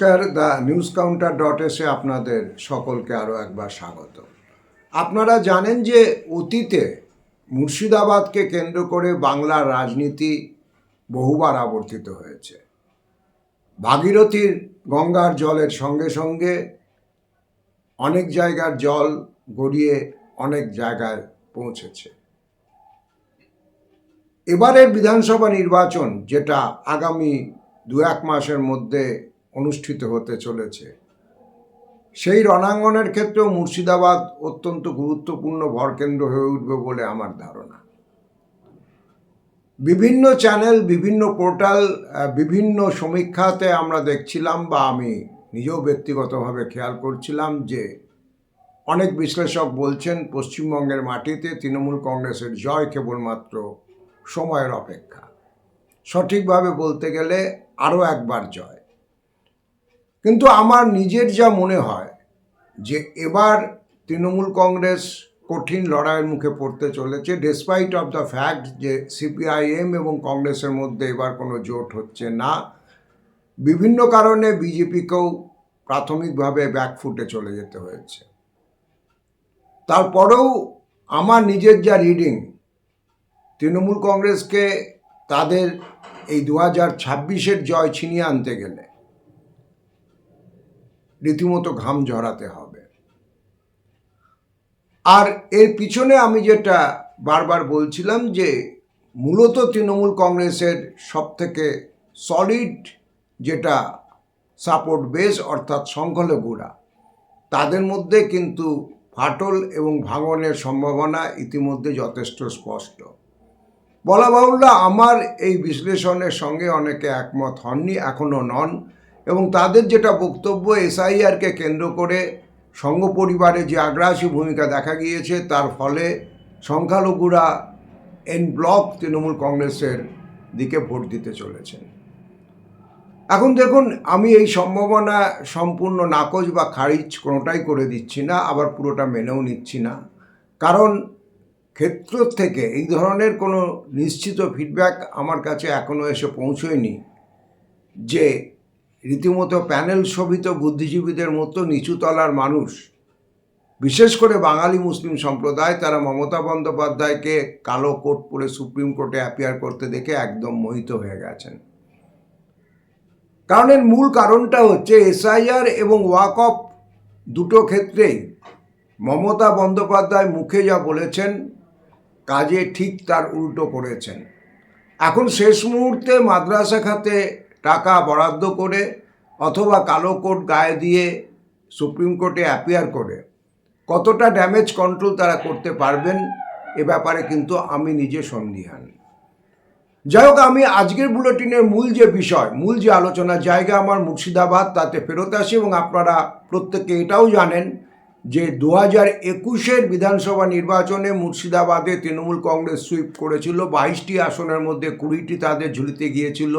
The news কাউন্টার.এ আপনাদের সকলকে আরও একবার স্বাগত। আপনারা জানেন যে অতীতে মুর্শিদাবাদকে কেন্দ্র করে বাংলার রাজনীতি বহুবার আবর্তিত হয়েছে। ভাগীরথীর গঙ্গার জলের সঙ্গে সঙ্গে অনেক জায়গার জল গড়িয়ে অনেক জায়গায় পৌঁছেছে। এবারের বিধানসভা নির্বাচন, যেটা আগামী 2-1 মাসের মধ্যে অনুষ্ঠিত হতে চলেছে, সেই রণাঙ্গনের ক্ষেত্রেও মুর্শিদাবাদ অত্যন্ত গুরুত্বপূর্ণ ভরকেন্দ্র হয়ে উঠবে বলে আমার ধারণা। বিভিন্ন চ্যানেল, বিভিন্ন পোর্টাল, বিভিন্ন সমীক্ষাতে আমরা দেখছিলাম, বা আমি নিজেও ব্যক্তিগতভাবে খেয়াল করছিলাম যে অনেক বিশ্লেষক বলছেন পশ্চিমবঙ্গের মাটিতে তৃণমূল কংগ্রেসের জয় কেবলমাত্র সময়ের অপেক্ষা। সঠিকভাবে বলতে গেলে আরও একবার জয়। কিন্তু আমার নিজের যা মনে হয় যে এবার তৃণমূল কংগ্রেস কঠিন লড়াইয়ের মুখে পড়তে চলেছে, ডেসপাইট অফ দ্য ফ্যাক্ট যে সিপিআইএম এবং কংগ্রেসের মধ্যে এবার কোনো জোট হচ্ছে না। বিভিন্ন কারণে বিজেপিকেও প্রাথমিকভাবে ব্যাকফুটে চলে যেতে হয়েছে। তারপরেও আমার নিজের যা রিডিং, তৃণমূল কংগ্রেসকে তাদের এই 2026-এর জয় ছিনিয়ে আনতে গেলে রীতিমতো ঘাম ঝরাতে হবে। আর এর পিছনে আমি যেটা বারবার বলছিলাম যে মূলত তৃণমূল কংগ্রেসের সবথেকে সলিড যেটা সাপোর্ট বেস, অর্থাৎ সংখ্যালঘুরা, তাদের মধ্যে কিন্তু ফাটল এবং ভাঙনের সম্ভাবনা ইতিমধ্যে যথেষ্ট স্পষ্ট। বলা বাহুল্য, আমার এই বিশ্লেষণের সঙ্গে অনেকে একমত হননি, এখনও নন, এবং তাদের যেটা বক্তব্য এসআইআরকে কেন্দ্র করে সংঘ পরিবারে যে আগ্রাসী ভূমিকা দেখা গিয়েছে, তার ফলে সংখ্যালঘুরা এন ব্লক তৃণমূল কংগ্রেসের দিকে ভোট দিতে চলেছেন। এখন দেখুন, আমি এই সম্ভাবনা সম্পূর্ণ নাকচ বা খারিজ কোনোটাই করে দিচ্ছি না, আবার পুরোটা মেনেও নিচ্ছি না, কারণ ক্ষেত্র থেকে এই ধরনের কোনো নিশ্চিত ফিডব্যাক আমার কাছে এখনও এসে পৌঁছয়নি যে রীতিমতো প্যানেল শোভিত বুদ্ধিজীবীদের মতো নিচুতলার মানুষ, বিশেষ করে বাঙালি মুসলিম সম্প্রদায়, তারা মমতা বন্দ্যোপাধ্যায়কে কালো কোট পরে সুপ্রিম কোর্টে অ্যাপিয়ার করতে দেখে একদম মোহিত হয়ে গেছেন। কারণ এর মূল কারণটা হচ্ছে এসআইআর এবং ওয়াকফ দুটো ক্ষেত্রেই মমতা বন্দ্যোপাধ্যায় মুখে যা বলেছেন, কাজে ঠিক তার উল্টো করেছেন। এখন শেষ মুহূর্তে মাদ্রাসা খাতে টাকা বরাদ্দ করে অথবা কালো কোট গায়ে দিয়ে সুপ্রিম কোর্টে অ্যাপিয়ার করে কতটা ড্যামেজ কন্ট্রোল তারা করতে পারবেন, এ ব্যাপারে কিন্তু আমি নিজে সন্দিহান। যাই হোক, আমি আজকের বুলেটিনের মূল যে বিষয়, মূল যে আলোচনার জায়গা আমার মুর্শিদাবাদ, তাতে ফেরত আসি। এবং আপনারা প্রত্যেকে এটাও জানেন যে 2021-এর বিধানসভা নির্বাচনে মুর্শিদাবাদে তৃণমূল কংগ্রেস সুইপ করেছিল। 22টি আসনের মধ্যে 20টি তাদের ঝুলিতে গিয়েছিল,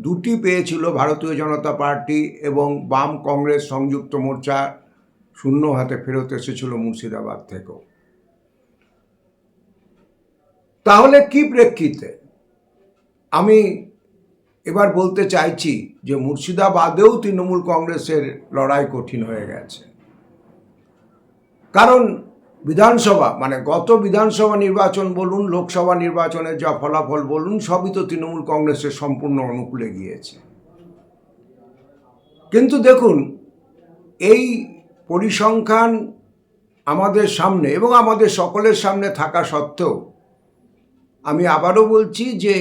2টি পেয়েছিল ভারতীয় জনতা পার্টি, এবং বাম কংগ্রেস সংযুক্ত মোর্চা শূন্য হাতে ফেরত এসেছিল মুর্শিদাবাদ থেকেও। তাহলে কি প্রেক্ষিতে আমি এবার বলতে চাইছি যে মুর্শিদাবাদেও তৃণমূল কংগ্রেসের লড়াই কঠিন হয়ে গেছে। কারণ বিধানসভা, মানে গত বিধানসভা নির্বাচন বলুন, লোকসভা নির্বাচনের যা ফলাফল বলুন, সবই তো তৃণমূল কংগ্রেসের সম্পূর্ণ অনুকূলে গিয়েছে। কিন্তু দেখুন, এই পরিসংখ্যান আমাদের সামনে এবং আমাদের সকলের সামনে থাকা সত্ত্বেও আমি আবারও বলছি যে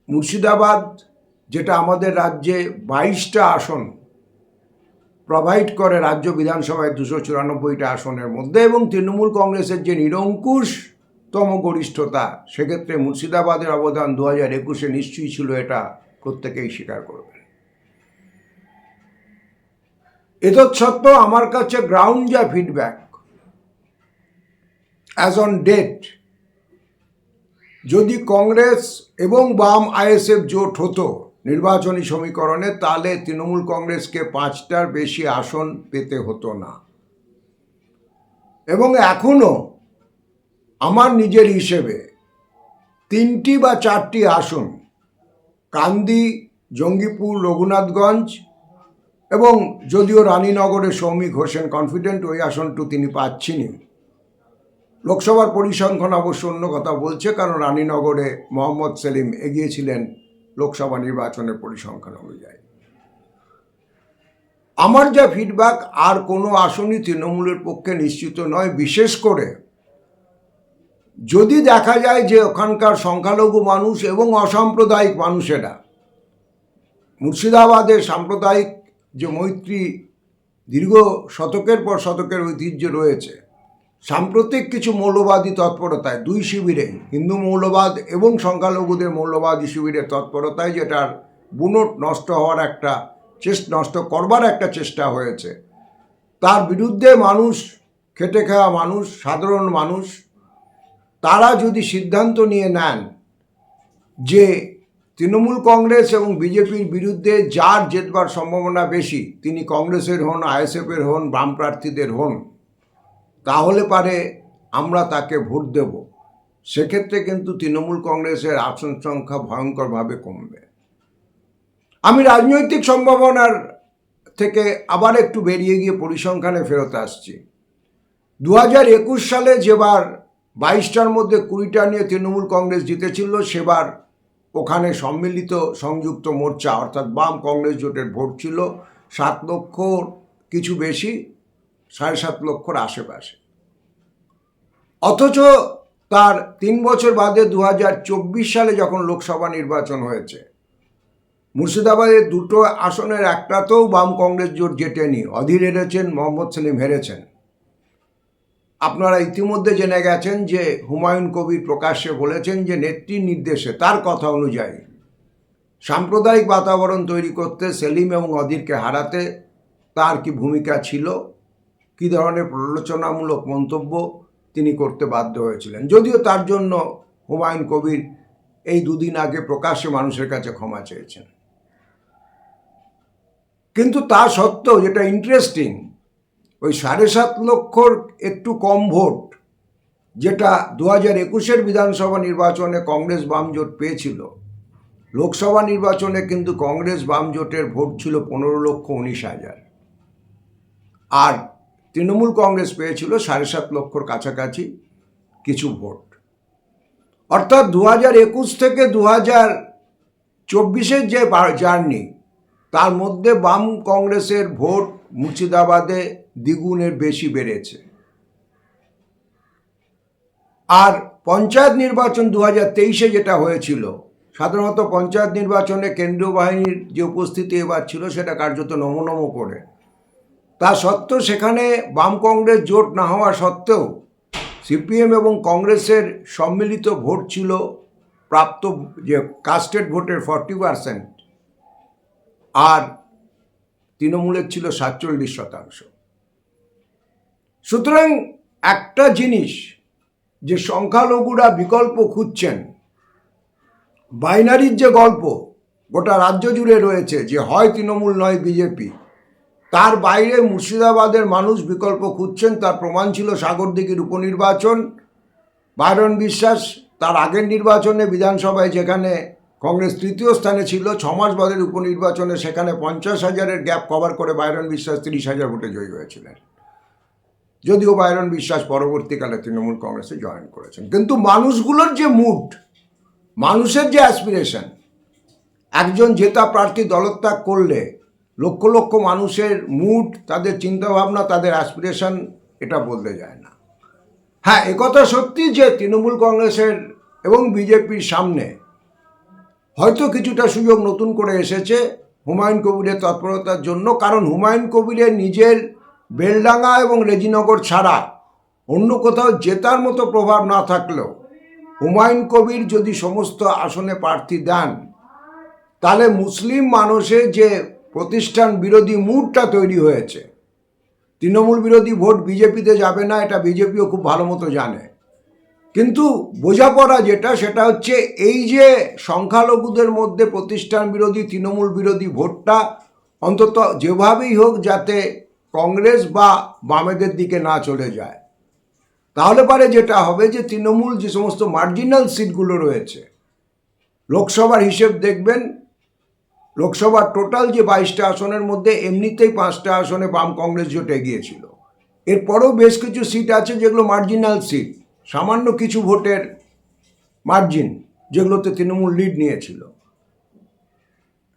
মুর্শিদাবাদ, যেটা আমাদের রাজ্যে 22টা আসন প্রোভাইড করে রাজ্য বিধানসভায় 294টা আসনের মধ্যে, এবং তৃণমূল কংগ্রেসের যে নিরঙ্কুশতম গরিষ্ঠতা, সেক্ষেত্রে মুর্শিদাবাদের অবদান 2021-এ নিশ্চয়ই ছিল, এটা প্রত্যেকেই স্বীকার করবেন। এতৎসত্ত্বেও আমার কাছে গ্রাউন্ড যা ফিডব্যাক অ্যাজ অন ডেট, যদি কংগ্রেস এবং বাম আইএসএফ জোট হতো নির্বাচনী সমীকরণে, তাহলে তৃণমূল কংগ্রেসকে 5টার বেশি আসন পেতে হতো না। এবং এখনও আমার নিজের হিসেবে 3টি বা 4টি আসন, কান্দি, জঙ্গিপুর, রঘুনাথগঞ্জ এবং যদিও রানীনগরে সৌমিক হোসেন কনফিডেন্ট ওই আসনটু তিনি পাচ্ছেনই। লোকসভার পরিসংখ্যান অবশ্য অন্য কথা বলছে, কারণ রানীনগরে মোহাম্মদ সেলিম এগিয়েছিলেন লোকসভা নির্বাচনের পরিসংখ্যান অনুযায়ী। আমার যা ফিডব্যাক, আর কোনো আসনই তৃণমূলের পক্ষে নিশ্চিত নয়, বিশেষ করে যদি দেখা যায় যে ওখানকার সংখ্যালঘু মানুষ এবং অসাম্প্রদায়িক মানুষেরা, মুর্শিদাবাদের সাম্প্রদায়িক যে মৈত্রী দীর্ঘ শতকের পর শতকের ঐতিহ্য রয়েছে, সাম্প্রতিক কিছু মৌলবাদী তৎপরতায় দুই শিবিরে, হিন্দু মৌলবাদ এবং সংখ্যালঘুদের মৌলবাদী শিবিরের তৎপরতায়, যেটার বুনট নষ্ট করবার একটা চেষ্টা হয়েছে, তার বিরুদ্ধে মানুষ, খেটে খাওয়া মানুষ, সাধারণ মানুষ, তারা যদি সিদ্ধান্ত নিয়ে নেন যে তৃণমূল কংগ্রেস এবং বিজেপির বিরুদ্ধে যার জেতবার সম্ভাবনা বেশি, তিনি কংগ্রেসের হন, আইএসএফের হন, বাম প্রার্থীদের হন, তাহলে পারে আমরা তাকে ভোট দেব, সেক্ষেত্রে কিন্তু তৃণমূল কংগ্রেসের আসন সংখ্যা ভয়ঙ্করভাবে কমবে। আমি রাজনৈতিক সম্ভাবনার থেকে আবার একটু বেরিয়ে গিয়ে পরিসংখ্যানে ফেরত আসছি। 2021 সালে যেবার 22টার মধ্যে 20টা নিয়ে তৃণমূল কংগ্রেস জিতেছিল, সেবার ওখানে সম্মিলিত সংযুক্ত মোর্চা অর্থাৎ বাম কংগ্রেস জোটের ভোট ছিল 7 লক্ষ কিছু বেশি, 7.5 লক্ষর আশেপাশে। অথচ তার 3 বছর বাদে 2024 সালে যখন লোকসভা নির্বাচন হয়েছে, মুর্শিদাবাদের 2টো আসনের একটাতেও বাম কংগ্রেস জোট জেতেনি। অধীর হেরেছেন, মোহাম্মদ সেলিম হেরেছেন। আপনারা ইতিমধ্যে জেনে গেছেন যে হুমায়ুন কবির প্রকাশ্যে বলেছেন যে নেত্রীর নির্দেশে, তার কথা অনুযায়ী, সাম্প্রদায়িক বাতাবরণ তৈরি করতে, সেলিম এবং অধীরকে হারাতে তার কি ভূমিকা ছিল, কী ধরনের প্ররোচনামূলক মন্তব্য তিনি করতে বাধ্য হয়েছিলেন। যদিও তার জন্য হুমায়ুন কবির এই 2 দিন আগে প্রকাশ্যে মানুষের কাছে ক্ষমা চেয়েছেন। কিন্তু তা সত্ত্বেও যেটা ইন্টারেস্টিং, ওই 7.5 লক্ষর একটু কম ভোট যেটা 2021-এর বিধানসভা নির্বাচনে কংগ্রেস বাম জোট পেয়েছিল, লোকসভা নির্বাচনে কিন্তু কংগ্রেস বাম জোটের ভোট ছিল 15,19,000, আর তৃণমূল কংগ্রেস পেয়েছিল 7.5 লক্ষর কাছাকাছি কিছু ভোট। অর্থাৎ 2021 থেকে 2024-এর যে জার্নি, তার মধ্যে বাম কংগ্রেসের ভোট মুর্শিদাবাদে দ্বিগুণের বেশি বেড়েছে। আর পঞ্চায়েত নির্বাচন 2023-এ যেটা হয়েছিল, সাধারণত পঞ্চায়েত নির্বাচনে কেন্দ্রীয় বাহিনীর যে উপস্থিতি এবার ছিল, সেটা কার্যত নমো করে। তা সত্ত্বেও সেখানে বাম কংগ্রেস জোট না হওয়া সত্ত্বেও সিপিএম এবং কংগ্রেসের সম্মিলিত ভোট ছিল প্রাপ্ত যে কাস্টেড ভোটের 40%, আর তৃণমূলের ছিল 47%। সুতরাং একটা জিনিস, যে সংখ্যালঘুরা বিকল্প খুঁজছেন, বাইনারির যে গল্প গোটা রাজ্য জুড়ে রয়েছে যে হয় তৃণমূল নয় বিজেপি, তার বাইরে মুর্শিদাবাদের মানুষ বিকল্প খুঁজছেন। তার প্রমাণ ছিল সাগরদিঘির উপনির্বাচন। বাইরন বিশ্বাস তার আগের নির্বাচনে বিধানসভায়, যেখানে কংগ্রেস 3য় স্থানে ছিল, 6 মাস বাদের উপনির্বাচনে সেখানে 50,000-এর গ্যাপ কভার করে বাইরন বিশ্বাস 30,000 ভোটে জয়ী হয়েছিলেন। যদিও বাইরন বিশ্বাস পরবর্তীকালে তৃণমূল কংগ্রেসে জয়েন করেছেন। কিন্তু মানুষগুলোর যে মুড, মানুষের যে অ্যাসপিরেশন, একজন জেতা প্রার্থী দলত্যাগ করলে লক্ষ লক্ষ মানুষের মুড, তাদের চিন্তাভাবনা, তাদের অ্যাসপিরেশন, এটা বদলে যায় না। হ্যাঁ, একথা সত্যি যে তৃণমূল কংগ্রেসের এবং বিজেপির সামনে হয়তো কিছুটা সুযোগ নতুন করে এসেছে হুমায়ুন কবিরের তৎপরতার জন্য। কারণ হুমায়ুন কবিরের নিজের বেলডাঙ্গা এবং রেজিনগর ছাড়া অন্য কোথাও জেতার মতো প্রভাব না থাকলেও, হুমায়ুন কবির যদি সমস্ত আসনে প্রার্থী দেন, তাহলে মুসলিম মানুষের যে প্রতিষ্ঠান বিরোধী মুডটা তৈরি হয়েছে, তৃণমূল বিরোধী ভোট বিজেপিতে যাবে না, এটা বিজেপিও খুব ভালো মতো জানে। কিন্তু বোঝাপড়া যেটা, সেটা হচ্ছে এই যে সংখ্যালঘুদের মধ্যে প্রতিষ্ঠান বিরোধী, তৃণমূল বিরোধী ভোটটা অন্তত যেভাবেই হোক যাতে কংগ্রেস বা বামেদের দিকে না চলে যায়। তাহলে পারে যেটা হবে যে তৃণমূল যে সমস্ত মার্জিনাল সিটগুলো রয়েছে, লোকসভার হিসেব দেখবেন লোকসভার টোটাল যে 22টা আসনের মধ্যে এমনিতেই 5টা আসনে বাম কংগ্রেস জোট এগিয়েছিল। এরপরেও বেশ কিছু সিট আছে যেগুলো মার্জিনাল সিট, সামান্য কিছু ভোটের মার্জিন, যেগুলোতে তৃণমূল লিড নিয়েছিল।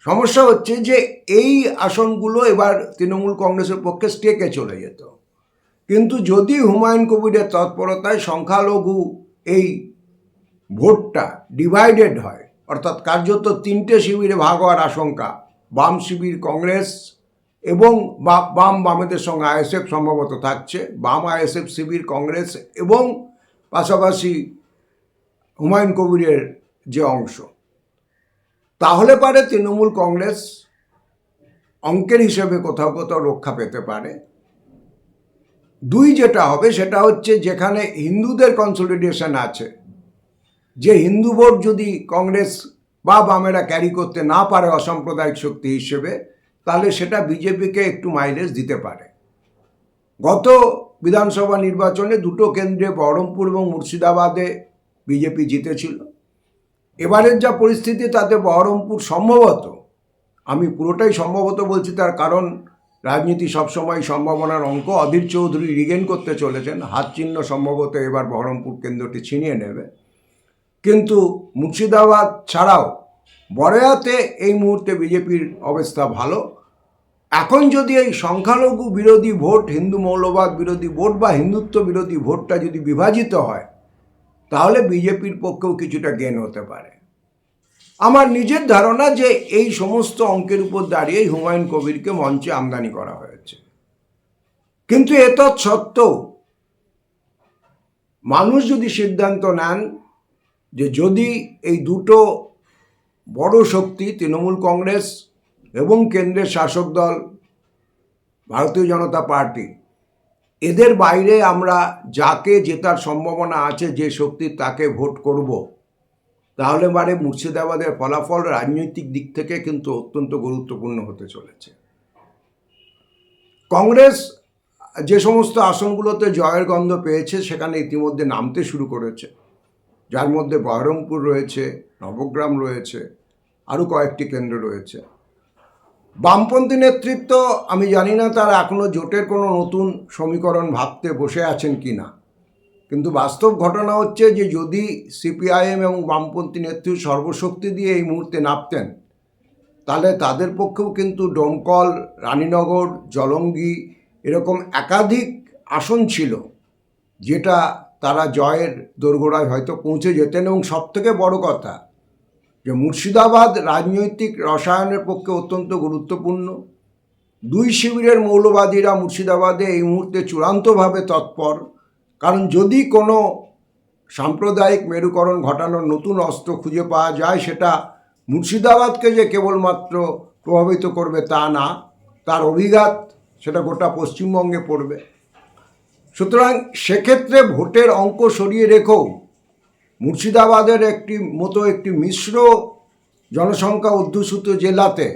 সমস্যা হচ্ছে যে এই আসনগুলো এবার তৃণমূল কংগ্রেসের পক্ষে স্টেকে চলে যেত, কিন্তু যদি হুমায়ুন কবিরের তৎপরতায় সংখ্যালঘু এই ভোটটা ডিভাইডেড হয়, অর্থাৎ কার্যত 3টে শিবিরে ভাগ হওয়ার আশঙ্কা, বাম শিবির কংগ্রেস এবং বামেদের সঙ্গে আইএসএফ সম্ভবত থাকছে, বাম আইএসএফ শিবির কংগ্রেস এবং পাশাপাশি হুমায়ুন কবিরের যে অংশ, তাহলে পারে তৃণমূল কংগ্রেস অঙ্কের হিসেবে কোথাও কোথাও রক্ষা পেতে পারে। দুই যেটা হবে সেটা হচ্ছে যেখানে হিন্দুদের কনসলিডেশন আছে, যে হিন্দু ভোট যদি কংগ্রেস বা বামেরা ক্যারি করতে না পারে অসাম্প্রদায়িক শক্তি হিসেবে, তাহলে সেটা বিজেপিকে একটু মাইলেজ দিতে পারে। গত বিধানসভা নির্বাচনে দুটো কেন্দ্রে বহরমপুর এবং মুর্শিদাবাদে বিজেপি জিতেছিল। এবারের যা পরিস্থিতি তাতে বহরমপুর সম্ভবত, আমি পুরোটাই সম্ভবত বলছি, তার কারণ রাজনীতি সবসময় সম্ভাবনার অঙ্ক, অধীর চৌধুরী রিগেন করতে চলেছেন, হাত চিহ্ন সম্ভবত এবার বহরমপুর কেন্দ্রটি ছিনিয়ে নেবে। কিন্তু মুর্শিদাবাদ ছাড়াও বরেয়াতে এই মুহূর্তে বিজেপির অবস্থা ভালো। এখন যদি এই সংখ্যালঘু বিরোধী ভোট, হিন্দু মৌলবাদ বিরোধী ভোট বা হিন্দুত্ব বিরোধী ভোটটা যদি বিভাজিত হয়, তাহলে বিজেপির পক্ষেও কিছুটা গেন হতে পারে। আমার নিজের ধারণা যে এই সমস্ত অঙ্কের উপর দাঁড়িয়েই হুমায়ুন কবিরকে মঞ্চে আমদানি করা হয়েছে। কিন্তু এতৎসত্ত্বেও মানুষ যদি সিদ্ধান্ত নেন যে যদি এই দুটো বড় শক্তি তৃণমূল কংগ্রেস এবং কেন্দ্রের শাসক দল ভারতীয় জনতা পার্টি, এদের বাইরে আমরা যাকে জেতার সম্ভাবনা আছে, যে শক্তি, তাকে ভোট করব, তাহলে মুর্শিদাবাদের ফলাফল রাজনৈতিক দিক থেকে কিন্তু অত্যন্ত গুরুত্বপূর্ণ হতে চলেছে। কংগ্রেস যে সমস্ত আসনগুলোতে জয়ের গন্ধ পেয়েছে সেখানে ইতিমধ্যে নামতে শুরু করেছে, যার মধ্যে বহরমপুর রয়েছে, নবগ্রাম রয়েছে, আরও কয়েকটি কেন্দ্র রয়েছে। বামপন্থী নেতৃত্ব, আমি জানি না তারা এখনও জোটের কোনো নতুন সমীকরণ ভাবতে বসে আছেন কি না, কিন্তু বাস্তব ঘটনা হচ্ছে যে যদি সিপিআইএম এবং বামপন্থী নেতৃত্ব সর্বশক্তি দিয়ে এই মুহূর্তে নামতেন, তাহলে তাদের পক্ষেও কিন্তু ডোমকল, রানীনগর, জলঙ্গি এরকম একাধিক আসন ছিল যেটা তারা জয়ের দোরগোড়ায় হয়তো পৌঁছে যেতেন। এবং সবথেকে বড় কথা যে মুর্শিদাবাদ রাজনৈতিক রসায়নের পক্ষে অত্যন্ত গুরুত্বপূর্ণ। দুই শিবিরের মৌলবাদীরা মুর্শিদাবাদে এই মুহূর্তে চূড়ান্তভাবে তৎপর, কারণ যদি কোনো সাম্প্রদায়িক মেরুকরণ ঘটানোর নতুন অস্ত্র খুঁজে পাওয়া যায়, সেটা মুর্শিদাবাদকে যে কেবলমাত্র প্রভাবিত করবে তা না, তার অভিঘাত সেটা গোটা পশ্চিমবঙ্গে পড়বে। সুতরাং সেক্ষেত্রে ভোটের অঙ্ক সরিয়ে রেখেও মুর্শিদাবাদের একটি মিশ্র জনসংখ্যা অধ্যুষিত জেলাতে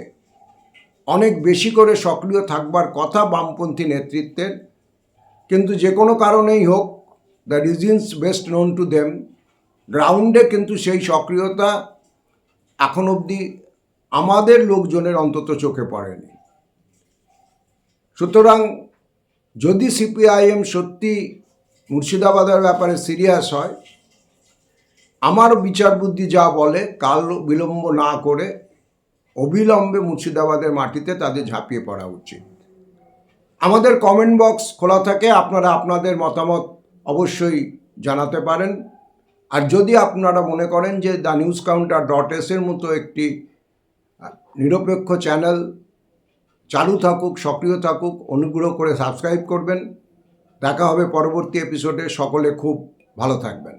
অনেক বেশি করে সক্রিয় থাকবার কথা বামপন্থী নেতৃত্বের, কিন্তু যে কোনো কারণেই হোক, the reasons best known to them, গ্রাউন্ডে কিন্তু সেই সক্রিয়তা এখন অবধি আমাদের লোকজনের অন্তত চোখে পড়েনি। সুতরাং যদি সিপিআইএম সত্যি মুর্শিদাবাদের ব্যাপারে সিরিয়াস হয়, আমার বিচার বুদ্ধি যা বলে কাল বিলম্ব না করে অবিলম্বে মুর্শিদাবাদের মাটিতে তাদের ঝাঁপিয়ে পড়া উচিত। আমাদের কমেন্ট বক্স খোলা থাকে, আপনারা আপনাদের মতামত অবশ্যই জানাতে পারেন। আর যদি আপনারা মনে করেন যে TheNewsCounter.s এর মতো একটি নিরপেক্ষ চ্যানেল চালু থাকুক, সক্রিয় থাকুক, অনুগ্রহ করে সাবস্ক্রাইব করবেন। দেখা হবে পরবর্তী এপিসোডে। সকলে খুব ভালো থাকবেন।